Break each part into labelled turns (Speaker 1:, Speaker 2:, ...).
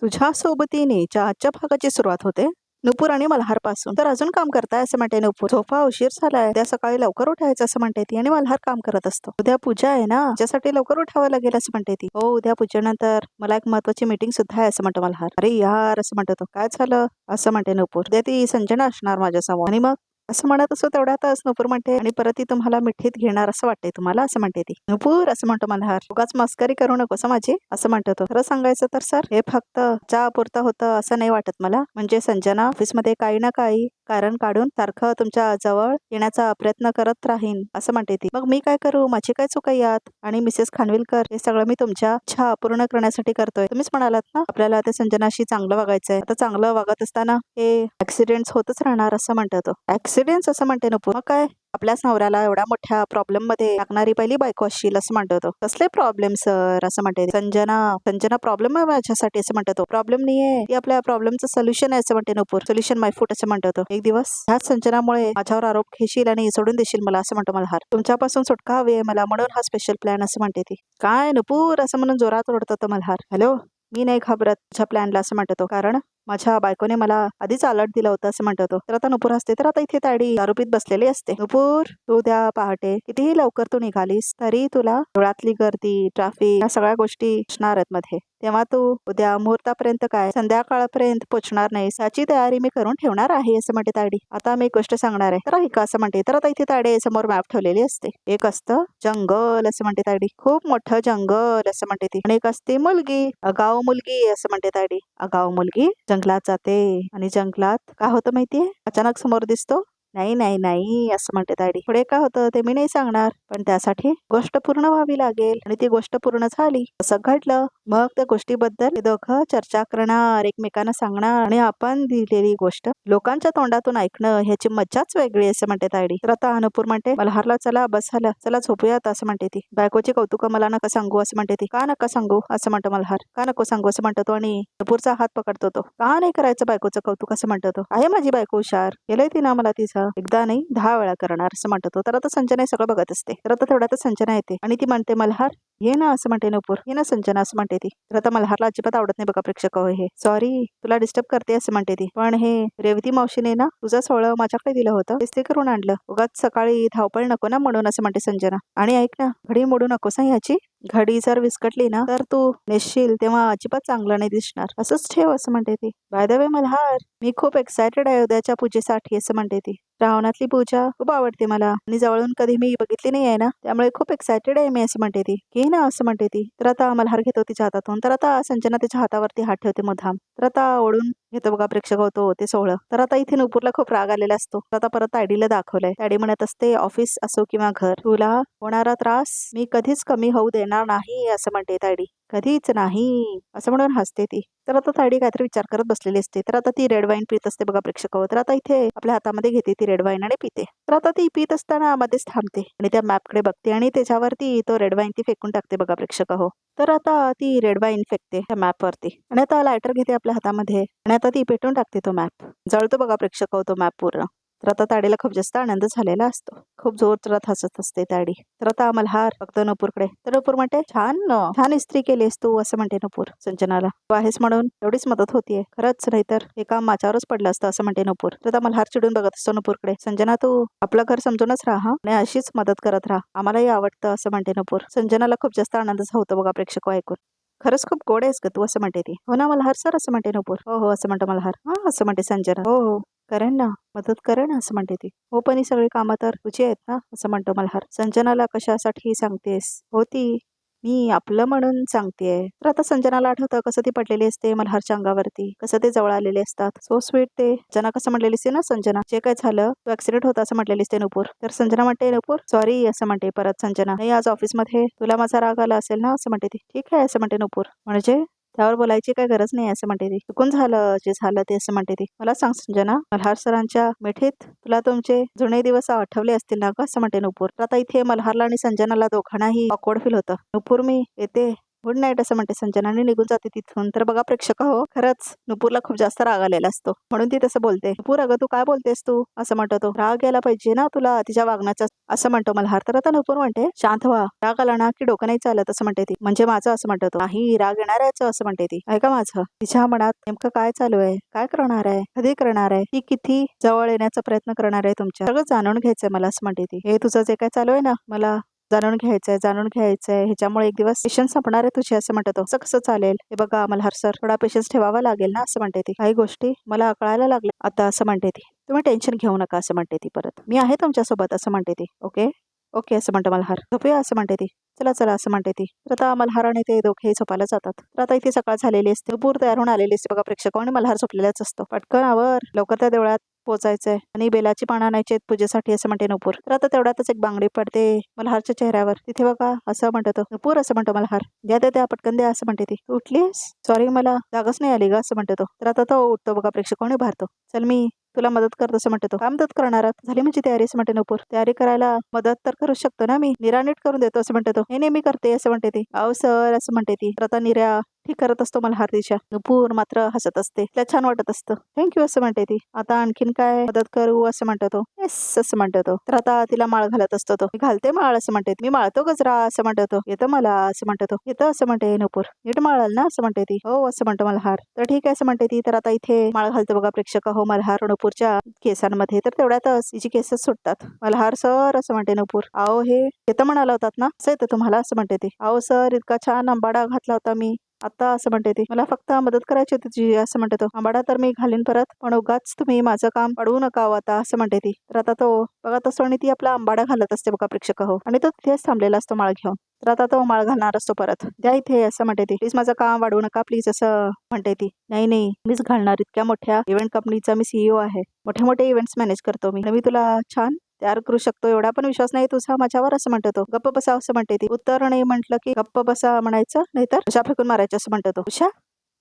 Speaker 1: तुझ्या सोबतीनेच्या आजच्या भागाची सुरुवात होते नुपूर आणि मल्हार पासून. तर अजून काम करताय असं म्हणते नुपूर. झोपा उशीर झालाय, उद्या सकाळी लवकर उठायचं असं म्हणते ती. आणि मल्हार काम करत असतो. उद्या पूजा आहे ना, त्याच्यासाठी लवकर उठावं लागेल असं म्हणते ती. हो, उद्या पूजेनंतर मला एक महत्वाची मीटिंग सुद्धा आहे असं म्हणतो मल्हार. अरे यार असं म्हणतो तो. काय झालं असं म्हणते नुपूर. उद्या ती संजना असणार माझ्यासमोर. आणि मग असं म्हणत असतो तेवढ्यातच नुपूर म्हणते, आणि परत ती तुम्हाला मिठीत घेणार असं वाटते तुम्हाला असं म्हणते ती. नुपूर असं म्हणतो मल्हार, उगाच मस्करी करू नकोस माझी असं म्हणतो तो. खरं सांगायचं तर सर, हे फक्त चहा पुरतं होतं असं नाही वाटत मला. म्हणजे संजना ऑफिसमध्ये काही ना काही कारण काढून सारखं तुमच्या जवळ येण्याचा प्रयत्न करत राहीन असं म्हणते ती. मग मी काय करू, माझी काय चूक आहे यात? आणि मिसेस खानविलकर, हे सगळं मी तुमच्या इच्छा पूर्ण करण्यासाठी करतोय. तुम्हीच म्हणालात ना आपल्याला त्या संजनाशी चांगलं वागायचंय. आता चांगलं वागत असताना हे ऍक्सिडेंट होतच राहणार असं म्हणतो तो. ऍक्सिडेंट असं म्हणते नको. मग काय, आपल्याच नवऱ्याला एवढ्या मोठ्या प्रॉब्लेम मध्ये टाकणारी पहिली बायको असशील असं म्हणतो तो. कसले प्रॉब्लेम सर असं म्हणते. संजना प्रॉब्लेम आहे माझ्यासाठी असं म्हणतो तो. प्रॉब्लेम नाहीये, ती आपल्या प्रॉब्लेमचं सोल्युशन आहे असं म्हणते नुपूर. सोल्युशन माय फूट असं म्हणतो तो. एक दिवस ह्याच संजनामुळे माझ्यावर आरोप घेशील आणि सोडून देशील मला असं म्हणतो मल्हार. तुमच्यापासून सुटका हवी आहे मला, म्हणून हा स्पेशल प्लॅन असं म्हणते ती. काय नुपूर असं म्हणून जोरात ओढतो तो मल्हार. हॅलो, मी नाही घाबरत तुझ्या प्लॅनला असं म्हणतो तो. कारण माझ्या बायकोने मला आधीच अलर्ट दिला होता असं म्हणतो तो. तर आता नुपूर असते तर आता इथे ताडी आरोपीत बसलेली असते. नुपूर, तू उद्या पहाटे कितीही लवकर तू निघालीस तरी तुला डोळ्यातली गर्दी, ट्रॅफिक या सगळ्या गोष्टी असणार आहेत मध्ये. तेव्हा तू उद्या मुहूर्तापर्यंत काय संध्याकाळपर्यंत पोहोचणार नाही याची तयारी मी करून ठेवणार आहे असं म्हणते ताडी. आता मी एक गोष्ट सांगणार आहे तर ऐका असं म्हणते. तर आता इथे ताडी समोर मॅप ठेवलेली असते. एक असतं जंगल असं म्हणते ताडी, खूप मोठं जंगल असं म्हणते ती. आणि एक असते मुलगी, आगाऊ मुलगी असं म्हणते ताडी. आगाऊ मुलगी जंगलात जाते आणि जंगलात काय होतं माहितीये, अचानक समोर दिसतो. नाही नाही नाही असं म्हणते ताडी. पुढे काय होतं ते मी नाही सांगणार, पण त्यासाठी गोष्ट पूर्ण व्हावी लागेल. आणि ती गोष्ट पूर्ण झाली, असं घडलं, मग त्या गोष्टीबद्दल दोघं चर्चा करणार, एकमेकांना सांगणार. आणि आपण दिलेली गोष्ट लोकांच्या तोंडातून ऐकणं ह्याची मज्जाच वेगळी असं म्हणते ताडी. तर आता अनुपूर म्हणते मल्हारला, चला बस झालं, चला झोपूयात असं म्हणते ती. बायकोची कौतुक मला नका सांगू असं म्हणते ती. का नका सांगू असं म्हणतो मल्हार. का नको सांगू असं म्हणतो तो. आणि अनुपूरचा हात पकडतो तो. का नाही करायचं बायकोचं कौतुक असं म्हणतो तो. आहे माझी बायको हुशार, केलंय तिनं मला तिचं एकदा नाही 10 वेळा करणार असं म्हणतो तो. तर आता संजना हे सगळं बघत असते. तर आता तेवढ्यातच संजना येते आणि ती म्हणते मल्हार ये ना असं म्हणते नुपूर. ये ना संजना असं म्हणते ती. तर आता मल्हारला अजिबात आवडत नाही बघा प्रेक्षक हे. सॉरी तुला डिस्टर्ब करते असं म्हणते ती. पण हे रेवती मावशीने ना तुझं सोहळं माझ्याकडे दिलं होतं, इस्त्री करून आणलं. उगाच सकाळी धावपळ नको ना म्हणून असं म्हणते संजना. आणि ऐक ना, घडी मोडू नकोस ह्याची. घडी जर विस्कटली ना तर तू नेसशील तेव्हा अजिबात चांगलं नाही दिसणार, असंच ठेव असं म्हणते ती. बाय द वे मल्हार, मी खूप एक्सायटेड आहे उद्याच्या पूजेसाठी असं म्हणते ती. श्रावणातली पूजा खूप आवडते मला आणि जवळून कधी मी बघितली नाही आहे ना, त्यामुळे खूप एक्सायटेड आहे मी असं म्हणते ती. घे ना असं म्हणते ती. तर आता मल्हार घेतो तिच्या हातातून. तर आता संजना तिच्या हातावरती हात ठेवते मुद्दाम. तर आता ओढून घेतो बघा प्रेक्षक होतो ते सोहळं. तर आता इथे नुपूरला खूप राग आलेला असतो. तर आता परत ताडीला दाखवलंय. ताडी म्हणत असते ऑफिस असो किंवा घर, तुला होणारा त्रास मी कधीच कमी होऊ देणार नाही असं म्हणते ताडी. कधीच नाही असं म्हणून हसते ती. तर आता ताडी काहीतरी विचार करत बसलेली असते. तर आता ती रेड वाईन पित असते बघा प्रेक्षक. तर आता इथे आपल्या हातामध्ये घेते ती रेड वाईन आणि पिते. तर आता ती पित असताना मध्येच थांबते आणि त्या मॅपकडे बघते आणि त्याच्यावरती तो रेड वाईन ती फेकून टाकते बघा प्रेक्षक हो. तर आता ती रेड वाईन फेकते त्या मॅपवरती आणि आता लायटर घेते आपल्या हातामध्ये आणि आता ती पेटून टाकते तो मॅप. जळतो बघा प्रेक्षक हो तो मॅप पूर्ण. तर आता ताडीला खूप जास्त आनंद झालेला असतो. खूप जोरात हसत असते ताडी. तर आता मल्हार बघतो नुपूरकडे. तर नुपूर म्हणते छान छान इस्त्री केलीस तू असं म्हणते नुपूर संजनाला. तू आहेस म्हणून एवढीच मदत होतीये, खरंच नाही तर हे काम माझ्यावरच पडलं असतं असं म्हणते नुपूर. तर आता मल्हार चिडून बघत असतो नुपूरकडे. संजना तू आपलं घर समजूनच राहा आणि अशीच मदत करत राहा, आम्हालाही आवडतं असं म्हणते नुपूर. संजनाला खूप जास्त आनंद होतो बघा प्रेक्षक ऐकून. खरंच खूप गोड आहेस ग तू असं म्हणते ती. हो ना मल्हार सर असं म्हणते नुपूर. हो हो असं म्हणतो मल्हार. हा असं म्हणते संजना. हो हो करेन ना, मदत करेन असं म्हणते ती. हो पण ही सगळी कामं तर तुझी आहेत ना असं म्हणतो मल्हार. संजनाला कशासाठी सांगतेस होती, मी आपलं म्हणून सांगतेय. तर आता संजनाला आठवतं कसं ती पडलेली असते मल्हारच्या अंगावरती, कसं ते जवळ आलेले असतात. सो स्वीट ते. जना कसं म्हटलेली असते ना संजना, जे काय झालं तो ऍक्सिडेंट होता असं म्हटलेली असते नुपूर. तर संजना म्हणते नुपूर सॉरी असं म्हणते परत संजना. नाही आज ऑफिसमध्ये तुला माझा राग आला असेल ना असं म्हणते ती. ठीक आहे असं म्हणते नुपूर. म्हणजे त्यावर बोलायची काय गरज नाही असं म्हणते ती. चुकून झालं जे झालं ते असं म्हणते ती. मला सांग संजना, मल्हार सरांच्या मिठीत तुला तुमचे जुने दिवस आठवले असतील ना का असं म्हणते नुपूर. तर आता इथे मल्हारला आणि संजनाला दोघांनाही ऑकवर्ड फील होतं. नुपूर मी येते गुड नाईट असं म्हणते संजना आणि निघून जाते तिथून. तर बघा प्रेक्षक हो, खरंच नुपूरला खूप जास्त राग आलेला असतो म्हणून ती तसं बोलते. नुपूर अगं तू काय बोलतेस तू असं म्हणतो तो. राग यायला पाहिजे ना तुला तिच्या वागण्याचा असं म्हणतो मल्हार. तर आता नुपूर म्हणते शांत व्हा, राग आला ना की डोकं नाही चालत असं म्हणते ती. म्हणजे माझं असं म्हणतो तो. नाही राग येणार आहे असं म्हणते ती. ऐका माझं, तिच्या मनात नेमकं काय चालू आहे, काय करणार आहे, कधी करणार आहे, ती किती जवळ येण्याचा प्रयत्न करणार आहे तुमच्या, सगळं जाणून घ्यायचंय मला असं म्हणते ती. हे तुझं जे काय चालू आहे ना मला जाणून घ्यायचंय ह्याच्यामुळे एक दिवस पेशन्स संपणार आहे तुझे असं म्हणतो. असं कसं चालेल, हे बघा मल्हार सर थोडा पेशन्स ठेवावा लागेल ना असं म्हणते ती. काही गोष्टी मला कळायला लागल्या आता असं म्हणते ती. तुम्ही टेन्शन घेऊ नका असं म्हणते ती. परत मी आहे तुमच्यासोबत असं म्हणते ती. ओके ओके असं म्हणतो मल्हार. झोपूया असं म्हणते ती. चला चला असं म्हणते ती. तर आता मल्हार आणि ते दोघे झोपायला जातात. तर आता इथे सकाळ झालेली असते. नुपूर तयार होऊन आलेली असते बघा प्रेक्षक आणि मल्हार झोपलेलाच असतो. पटकन आवर, लवकर त्या देवळात पोचायचंय आणि बेलाची पानं आणायची पूजेसाठी असं म्हणते नुपूर. तर आता तेवढ्यातच एक बांगडी पडते मल्हारच्या चेहऱ्यावर. तिथे बघा असं म्हणतो नुपूर असं म्हणतो मल्हार. द्या द्या द्या पटकन द्या असं म्हणते ती. तू उठलीस? सॉरी मला जागच नाही आली ग असं म्हणतो तो. तर आता तो उठतो बघा प्रेक्षक आणि भारतो. चल मी तुला मदत करतो असं म्हणतो तो. काय मदत करणार आहात? झाली म्हणजे तयारी असं म्हणते नुपूर. तयारी करायला मदत तर करू शकतो ना मी, निरा नीट करून देतो असं म्हणते तो. नाही मी करते असं म्हणते ती. अहो सर असं म्हणते ती. तर आता निऱ्या ठीक करत असतो मल्हार तिच्या. नुपूर मात्र हसत असते. तिला छान वाटत असतं. थँक्यू असं म्हणते ती. आता आणखीन काय मदत करू असं म्हणतो तो. येस असं म्हणतो तो. तर आता तिला माळ घालत असतो तो. मी घालते माळ असं म्हणते. मी माळतो गजरा असं म्हणतो तो. येतं मला असं म्हणतो तो. येतं असं म्हणते नुपूर. नीट माळाल ना असं म्हणते ती. हो असं म्हणतो मल्हार. तर ठीक आहे असं म्हणते ती. तर आता इथे माळ घालतो बघा प्रेक्षक हो मल्हार नुपूरच्या केसांमध्ये. तर तेवढ्यातच तिची केसच सुटतात. मल्हार सर असं म्हणते नुपूर. आओ हे येतं म्हणाला होतात ना, असं येतं तुम्हाला असं म्हणते ती. आओ सर इतका छान आंबाडा घातला होता मी आता असं म्हणते ती. मला फक्त मदत करायची होती तुझी असं म्हणते तो. आंबाडा तर मी घालीन परत, पण उगाच तुम्ही माझं काम अडवू नका आता असं म्हणते ती. तर आता तो बघा तसं आणि ती आपला आंबाडा घालत असते बघा प्रेक्षक हो. आणि तो तिथेच थांबलेला असतो माळ घेऊन. तर आता तो माळ घालणार असतो परत. द्या इथे असं म्हणते ती. प्लीज माझं काम वाढवू नका प्लीज असं म्हणते ती. नाही नाही मीच घालणार, इतक्या मोठ्या इव्हेंट कंपनीचा मी सीईओ आहे. मोठे मोठे इव्हेंट्स मॅनेज करतो मी. मी तुला छान तयार करू शकतो एवढा पण विश्वास नाही तुझा माझ्यावर असं म्हणतो तो. गप्प बसा असं म्हणते ती. उत्तर नाही म्हटलं की गप्प बसा म्हणायचं, नाहीतर उशा फेकून मारायचं असं म्हणतो तो. उशा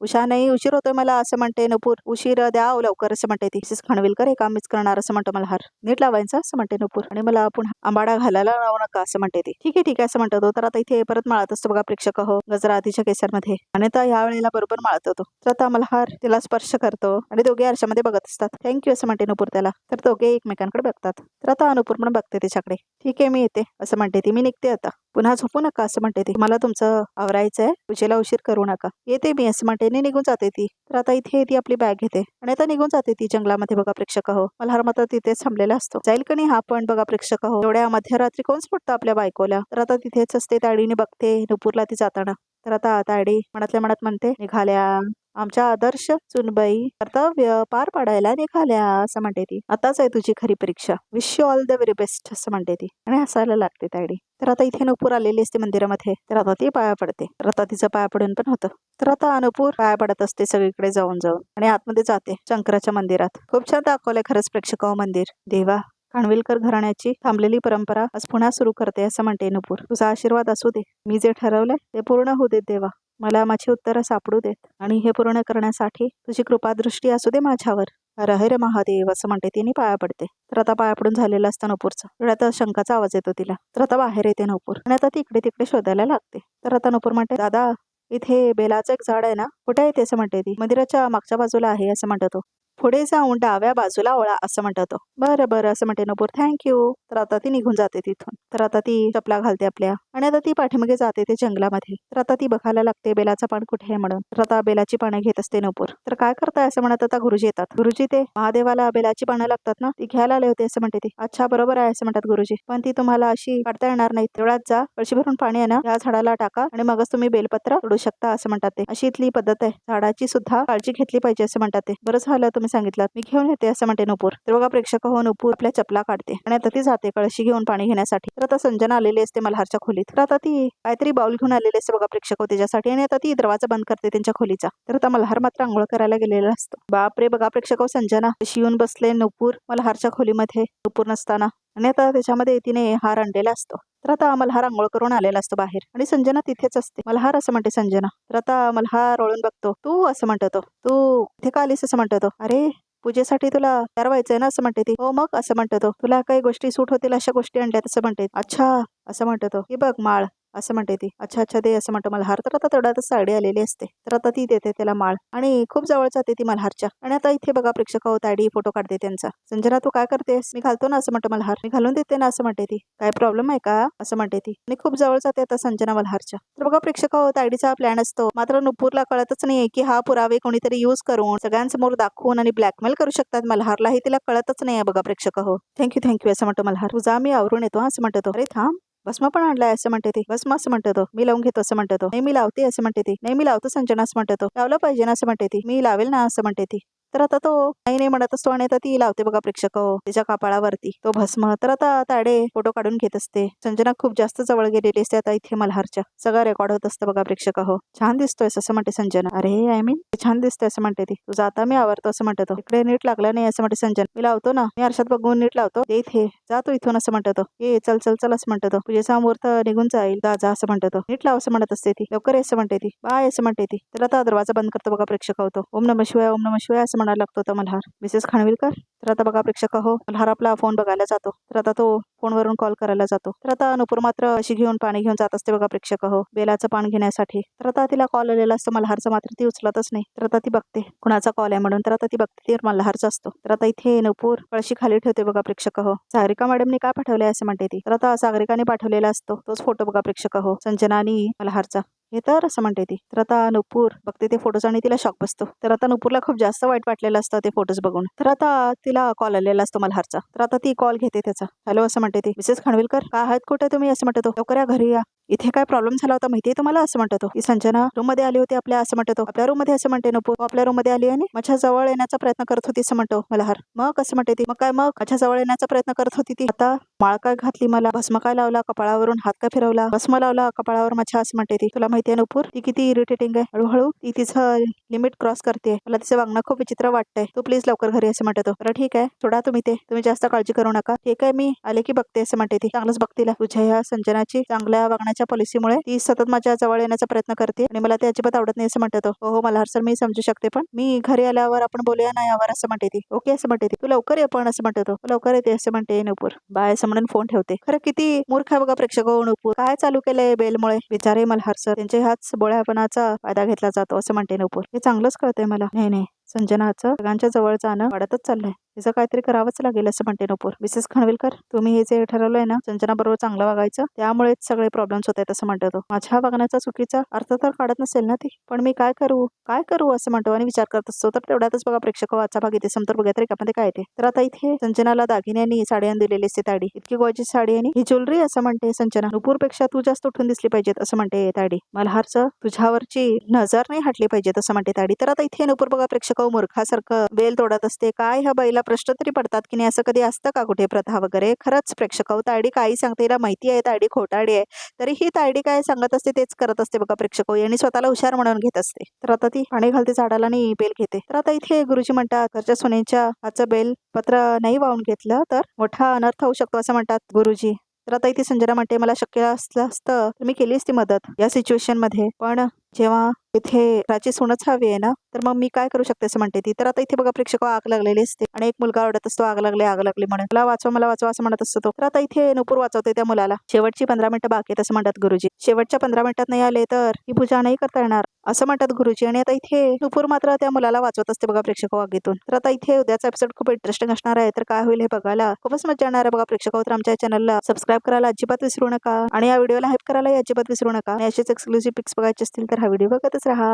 Speaker 1: उषा नाही उशीर होतोय मला असं म्हणते नुपूर. उशीर द्या लवकर असं म्हणते ती. मिसेस खानविलकर हे काम मीच करणार असं म्हणतो मल्हार. नीट लावायचं असं म्हणते नुपूर. आणि मला पुन्हा आंबाडा घालायला लावू नका असं म्हणते ती. ठीक आहे असं म्हणतो तो. तर आता इथे परत माळत असतो बघा प्रेक्षक हो गजरा तिच्या केसांमध्ये. आणि आता ह्या वेळेला बरोबर माळतो तो. तर आता मल्हार तिला स्पर्श करतो आणि दोघे आरशामध्ये बघत असतात. थँक्यू असं म्हणते नुपूर त्याला. तर दोघे एकमेकांकडे बघतात. तर आता नुपूर पण बघते तिच्याकडे. ठीक आहे मी येते असं म्हणते ती. मी निघते आता. पुन्हा झोपू नका असं म्हणते ती. मला तुमचं आवरायचंय, पूजेला उशीर करू नका. येते मी असं म्हणते निघून जाते ती. तर आता इथे ती आपली बॅग घेते आणि आता निघून जाते ती जंगलामध्ये बघा प्रेक्षक हो. मल्हार मात्र तिथेच थांबलेला असतो. जाईल का नाही हा पण बघा प्रेक्षक हो. एवढ्या मध्यरात्री कोण सोडतं आपल्या बायकोला. तर आता तिथेच असते. ताडीने बघते नुपूरला ती जाताना. तर आता ताडी मनातल्या मनात म्हणते निघाल्या आमच्या आदर्श सुनबाई कर्तव्य पार पाडायला निघाल्या असं म्हणते ती. आताच आहे तुझी खरी परीक्षा. Wish you all the very best असं म्हणते ती आणि हसायला लागते तायडी. तर आता इथे नुपूर आलेली असते मंदिरामध्ये. तर आता ती पाया पडते. तर आता तिचं पाया पडून पण होतं. तर आता नुपूर पाया पडत असते सगळीकडे जाऊन आणि आतमध्ये जाते शंकराच्या मंदिरात. खूप छान दाखवलंय खरंच प्रेक्षक मंदिर. देवा खानविलकर घराण्याची थांबलेली परंपरा आज पुन्हा सुरू करते असं म्हणते नुपूर. तुझा आशीर्वाद असू दे. मी जे ठरवलंय ते पूर्ण होऊ दे देवा. मला माझी उत्तरं सापडू देत आणि हे पूर्ण करण्यासाठी तुझी कृपादृष्टी असू दे माझ्यावर. हर हर महादेव असं म्हणते तिने पाया पडते. तर आता पाया पडून झालेलं असतं नुपूरचं. तर आता शंखाचा आवाज येतो तिला. तर आता बाहेर येते नुपूर आणि आता ती इकडे तिकडे शोधायला लागते. तर आता नुपूर म्हणते दादा इथे बेलाचं एक झाड आहे ना, कुठे येते असं म्हणते ती. मंदिराच्या मागच्या बाजूला आहे असं म्हणतो तो. पुढे जाऊन डाव्या बाजूला वळा असं म्हणतो तो. बरं बरं असं म्हणते नुपूर. थँक्यू. तर आता ती निघून जाते तिथून. तर आता ती चपला घालते आपल्या आणि आता ती पाठीमागे जाते ते जंगलामध्ये. तर आता ती बघायला लागते बेलाचं पान कुठे आहे म्हणून. तर आता बेलाची पानं घेत असते नुपूर. तर काय करताय असं म्हणत आता गुरुजी येतात. गुरुजी ते महादेवाला बेलाची पानं लागतात ना, ती घ्यायला आले होते असं म्हणते ती. अच्छा बरोबर आहे असं म्हणतात गुरुजी. पण ती तुम्हाला अशी काढता येणार नाही. तेवढ्यात जा कळशी भरून पाणी आहे ना या झाडाला टाका आणि मगच तुम्ही बेलपत्र तोडू शकता असं म्हणतात ते. अशी इथली पद्धत आहे. झाडाची सुद्धा काळजी घेतली पाहिजे असं म्हणतात ते. बरं झालं तुम्ही सांगितलं, मी घेऊन येते असं म्हणते नुपूर. तर बघा प्रेक्षक हो नुपूर आपल्या चपला काढते आणि आता ती जाते कळशी घेऊन पाणी घेण्यासाठी. तर आता संजना आलेली असते मल्हारच्या खोलीत. तर आता ती काहीतरी बाउल घेऊन आलेली असते बघा प्रेक्षक हो त्याच्यासाठी आणि आता ती दरवाजा बंद करते त्यांच्या खोलीचा. तर आता मल्हार मात्र आंघोळ करायला गेलेला असतो. बापरे बघा प्रेक्षक हो संजना कशी येऊन बसले नुपूर मल्हारच्या खोलीमध्ये नुपूर नसताना आणि आता त्याच्यामध्ये तिने हार आणलेला असतो. तर आता मल्हार आंघोळ करून आलेला असतो बाहेर आणि संजना तिथेच असते. मल्हार असं म्हणते संजना. तर आता मल्हार ओळून बघतो. तू असं म्हणतो तो. तू इथे का आलीस असं म्हणतो तो. अरे पूजेसाठी तुला तयार व्हायचंय ना असं म्हणते ती. हो मग असं म्हणतो तो. तुला काही गोष्टी सूट होतील अशा गोष्टी आणल्यात असं म्हणते. अच्छा असं म्हणतो तो. हे बघ माळ असं म्हणते ती. अच्छा अच्छा दे असं म्हणतो मल्हार. तर आता तेवढ्यातच साडी आलेली असते. तर आता ती देते त्याला माळ आणि खूप जवळ जाते ती मल्हारच्या. आणि आता इथे बघा प्रेक्षक हो तायडी फोटो काढते त्यांचा. संजना तू काय करतेस? मी घालतो ना असं म्हणतो मल्हार. मी घालून देते ना असं म्हणते ती. काय प्रॉब्लेम आहे का असं म्हणते ती. आणि खूप जवळ जाते आता संजना मल्हारच्या. तर बघा प्रेक्षक हो तायडीचा प्लॅन असतो. मात्र नुपूरला कळतच नाहीये की हा पुरावे कोणीतरी युज करून सगळ्यांसमोर दाखवून आणि ब्लॅकमेल करू शकतात मल्हारला. हे तिला कळतच नाहीये बघा प्रेक्षक हो. थँक्यू असं म्हणतो मल्हार. तुझा मी आवरून येतो असं म्हणतो तो. अरे थांब भस्म पण आणलाय असं म्हणते ती. भस्म असं म्हणतो तो. मी लावून घेतो असं म्हणतो तो. नाही मी लावते असं म्हणते ती. नाही मी लावतो संजना असं म्हणतो तो. लावलं पाहिजे ना असं म्हणते ती. मी लावेल ना असं म्हणते ती. तर आता तो नाही नाही म्हणत असतो आणि आता ती लावते बघा प्रेक्षक हो तिच्या कपाळावरती तो भस्म. तर आता ताडे फोटो काढून घेत असते. संजना खूप जास्त जवळ गेलेली असते आता इथे मल्हारच्या. सगळं रेकॉर्ड होत असतं बघा प्रेक्षक हो. छान दिसतोयस असं म्हणते संजना. अरे आय मीन छान दिसतोय असं म्हणते ती. तुझा आता मी आवरतो असं म्हणतो तो. इकडे नीट लागला नाही असं म्हणते संजना. मी लावतो ना मी आरशात बघून नीट लावतो. ते इथे जातो इथून असं म्हणतो तो. ये चल चल चल असं म्हणतो तो. तुझ्या मुहूर्त निघून जाईल जा जा असं म्हणतो तो. नीट लाव असं म्हणत असते ती. लवकर ये असं म्हणते ती. बाय असं म्हणते ती. तर आता दरवाजा बंद करतो बघा प्रेक्षक होतो. ओम नमः शिवाय असं म्हणायला लागतो तो मल्हार. मिसेस खानविलकर. तर आता बघा प्रेक्षक हो मल्हार आपला फोन बघायला जातो. तर आता तो फोनवरून कॉल करायला जातो. तर आता नुपूर मात्र अशी घेऊन पाणी घेऊन जात असते बघा प्रेक्षक हो बेलाचं पान घेण्यासाठी. तर आता तिला कॉल आलेला असतो मल्हारचा मात्र ती उचलतच नाही. तर आता ती बघते कुणाचा कॉल आहे म्हणून. तर आता ती बघते ते मल्हारचा असतो. तर आता इथे नुपूर कळशी खाली ठेवते बघा प्रेक्षक हो. सागरिका मॅडमने काय पाठवलंय असं म्हणते ती. तर आता सागरिकाने पाठवलेला असतो तोच फोटो बघा प्रेक्षक हो संजना आणि मल्हारचा. हे तर असं म्हणते ती. तर आता नुपूर बघते ते फोटोज आणि तिला शॉक बसतो. तर आता नुपूरला खूप जास्त वाईट वाटलेलं असतं ते फोटोज बघून. तर आता तिला कॉल आलेला असतो मल्हारचा. तर आता ती कॉल घेते त्याचा. हॅलो असं म्हणते ती. मिसेस खानविलकर काय आहात कुठे तुम्ही असं म्हणतो तो. लवकर या घरी या. इथे काय प्रॉब्लेम झाला होता माहितीये तुम्हाला असं म्हणतो तो. की संजना रूम मध्ये आली होती आपल्या असं म्हणतो तो. आपल्या रूम मध्ये असं म्हणते नुपूर. आपल्या रूम मध्ये आली आणि माझ्या जवळ येण्याचा प्रयत्न करत होती असं म्हणतो मल्हार. मग असं म्हणते ती. मग काय मग माझ्या जवळ येण्याचा प्रयत्न करत होती ती. आता माळ काय घातली मला भस्म काय लावला कपाळावरून हात काय फिरवला भस्म लावला कपाळावर माझ्या असं म्हणते ती. तुला माहितीये नुपूर ती किती इरिटेटिंग आहे. हळूहळू ती तिचं लिमिट क्रॉस करते. मला तिचं वागणं खूप विचित्र वाटतंय. तू प्लीज लवकर घरी असं म्हणतो तो. बरं ठीक आहे सोडा तुम्ही ते. तुम्ही जास्त काळजी करू नका. ठीक आहे मी आले की बघते असं म्हणते ती. चांगलंच बघतीला. तुझ्या ह्या संजनाची चांगल्या वागण्याच्या पॉलिसीमुळे ती सतत माझ्या जवळ येण्याचा प्रयत्न करते आणि मला ते अजिबात आवडत नाही असं म्हणतो तो. हो मल्हार सर मी समजू शकते पण मी घरी आल्यावर आपण बोलूया ना यावर असं म्हणते ती. ओके असं म्हणते ती. तू लवकर ये पण असं म्हणतो तो. लवकर येते असं म्हणते नुपूर. बाय असं म्हणून फोन ठेवते. खरं किती मूर्ख आहे बघा प्रेक्षक हो नुपूर. काय चालू केलंय बेलमुळे. बिचारे मल्हार सर त्यांच्या ह्याच बोळ्यापणाचा फायदा घेतला जातो असं म्हणते नुपूर. हे चांगलंच कळतंय मला. नाही संजनाचं सगळ्यांच्या जवळ जाणं वाढतच चाललंय. तिचं काहीतरी करावंच लागेल असं म्हणते नुपूर. मिसेस खानविलकर तुम्ही हे जे ठरवलंय ना संजना बरोबर चांगलं वागायचं त्यामुळेच सगळे प्रॉब्लेम्स होत आहेत असं म्हणतो तो. माझ्या वागण्याचा चुकीचा अर्थ तर काढत नसेल ना ती. पण मी काय करू असं म्हणतो आणि विचार करत असतो. तर तेवढ्यातच बघा प्रेक्षक वाचा भाग इथे समोर बघा तरी मध्ये काय येते. तर आता इथे संजनाला दागिन्यांनी साडी आणून दिलेली असते ताडी. इतकी गोळची साडी आणि ही ज्वेलरी असं म्हणते संजना. नुपूरपेक्षा तू जास्त उठून दिसली पाहिजेत असं म्हणते ताडी. मल्हारचं तुझ्यावरची नजर नाही हटली पाहिजे असं म्हणते ताडी. तर आता इथे नुपूर बघा प्रेक्षक मूर्खासारखं बेल तोडत असते. काय ह्या बाईला प्रश्न तरी पडतात की नाही असं कधी असतं का कुठे प्रथा वगैरे. खरंच प्रेक्षक तायडी काही सांगते हिला माहिती आहे तायडी खोटाडी आहे तरी ही तायडी काय सांगत असते तेच करत असते बघा प्रेक्षक आणि स्वतःला हुशार म्हणून घेत असते. तर आता ती पाणी घालते झाडाला आणि बेल घेते. तर आता इथे गुरुजी म्हणतात घरच्या सुनेच्या हातचं बेल पत्र नाही वाहून घेतलं तर मोठा अनर्थ होऊ शकतो असं म्हणतात गुरुजी. तर आता इथे संजना म्हणते मला शक्य असलं असतं तर मी केली असती मदत या सिच्युएशन मध्ये पण जेव्हा इथे राची सोनच हवी आहे ना तर मग मी काय करू शकते असं म्हणते ती. तर आता इथे बघा प्रेक्षक आग लागलेली असते आणि एक मुलगा ओरडत असतो आग लागली म्हणून. मला वाचवा असं म्हणत असतो तो. तर आता इथे नुपूर वाचवते त्या मुलाला. शेवटची 15 मिनिटं बाकी आहेत असं म्हणतात गुरुजी. शेवटच्या 15 मिनिटात नाही आले तर ही पूजा नाही करता येणार असं म्हणतात गुरुजी. आणि आता इथे नुपूर मात्र त्या मुलाला वाचवत असते बघा प्रेक्षक आगीतून. तर आता इथे उद्याचा एपिसोड खूप इंटरेस्टिंग असणार आहे. तर काय होईल हे बघायला खूपच मजा येणार आहे बघा प्रेक्षक. तर आमच्या चॅनलला सबस्क्राईब करायला अजिबात विसरू नका आणि या व्हिडिओला हाईप करायला अजिबात विसरू नका. आणि असेच एक्सक्लुझिव्ह पिक्स बघायचे असतील तर हा व्हिडिओ बघतच राहा.